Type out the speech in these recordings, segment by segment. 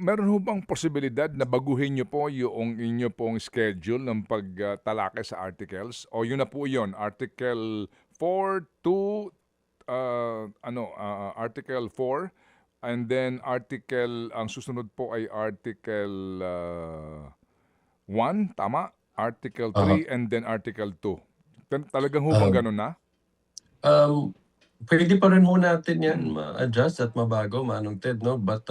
meron ho bang posibilidad na baguhin niyo po yung inyo pong schedule ng pagtalakay sa articles? O yun na po yun, Article 4 to Article 4 and then ang susunod po ay Article 1, tama? Article Aha. 3 and then Article 2. Talagang ho bang Um, ganun na? Pwede pa rin ho natin 'yan ma-adjust at mabago, Manong Ted, 'no? But,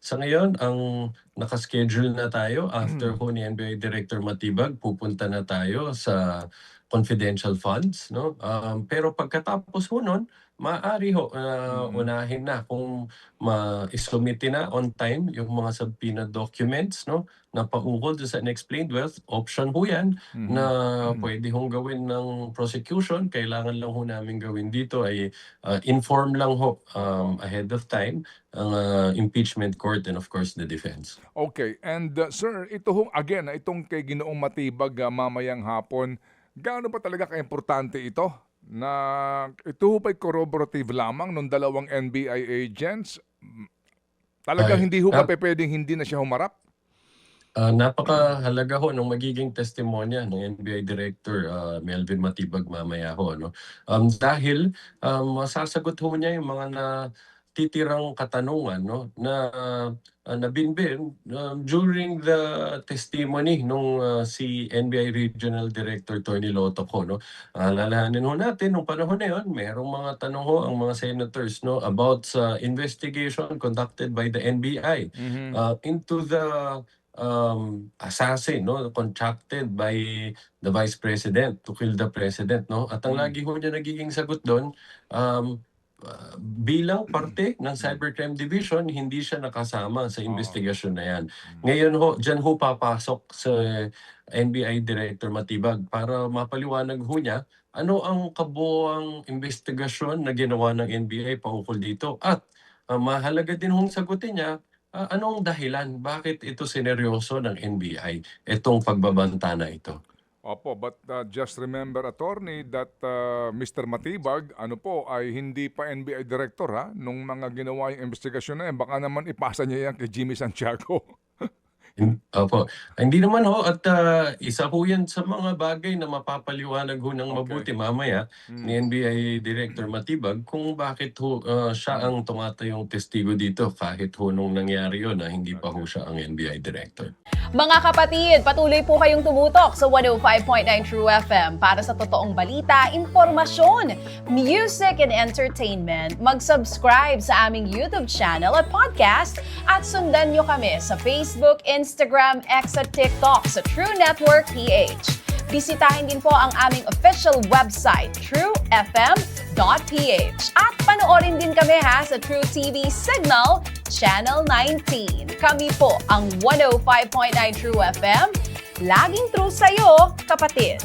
sa ngayon ang naka-schedule na tayo after ho ni NBI Director Matibag, pupunta na tayo sa confidential funds, 'no? Pero pagkatapos ho nun, maaari ho unahin na kung i-submit na on time yung mga subpoena documents, 'no, na paungkol do'n sa unexplained wealth. Option ho 'yan na pwede hong gawin ng prosecution. Kailangan lang ho namin gawin dito ay inform lang ho ahead of time ang impeachment court and of course the defense. Okay, and sir, ito ho, again, itong kay Ginoong Matibag mamayang hapon, gaano pa talaga kaimportante ito? Na ito ho ba'y corroborative lamang ng dalawang NBI agents? Talagang Ay, hindi ho ba nap pwedeng hindi na siya humarap? napakahalaga ho ng magiging testimonya ng NBI Director Melvin Matibag mamaya ho, 'no? Dahil masasagot ho niya yung mga natitirang katanungan, 'no, na nabinbin during the testimony nung si NBI Regional Director Tony Lotoc ho, 'no. Alalahanin ho natin nung panahon na yun merong mga tanong ho ang mga senators, 'no, about sa investigation conducted by the NBI into the assassin, 'no, contracted by the Vice President to kill the President, 'no? At ang lagi ho niya nagiging sagot do'n, bilang parte ng Cybercrime Division, hindi siya nakasama sa investigasyon na 'yan. Ngayon ho, diyan ho papasok sa NBI Director Matibag para mapaliwanag ho niya ano ang kabuuang investigasyon na ginawa ng NBI paukol dito at mahalaga din hong sagutin niya anong dahilan, bakit ito sineryoso ng NBI, itong pagbabanta na ito? Opo, but just remember, attorney, that Mr. Matibag, ano po, ay hindi pa NBI director nung mga ginawa yung investigasyon na yan. Baka naman ipasa niya yan kay Jimmy Santiago. Opo. Hindi naman ho at isa ho yan sa mga bagay na mapapaliwanag ho ng mabuti mamaya ni NBI Director Matibag kung bakit ho siya ang tumatayong testigo dito kahit ho nung nangyari yun na hindi pa ho siya ang NBI Director. Mga kapatid, patuloy po kayong tumutok sa 105.9 True FM para sa totoong balita, impormasyon, music, and entertainment. Mag-subscribe sa aming YouTube channel at podcast at sundan nyo kami sa Facebook, Instagram, X at TikTok sa True Network PH. Bisitahin din po ang aming official website, truefm.ph. At panoorin din kami sa True TV Signal, Channel 19. Kami po ang 105.9 True FM. Laging true sa'yo, kapatid.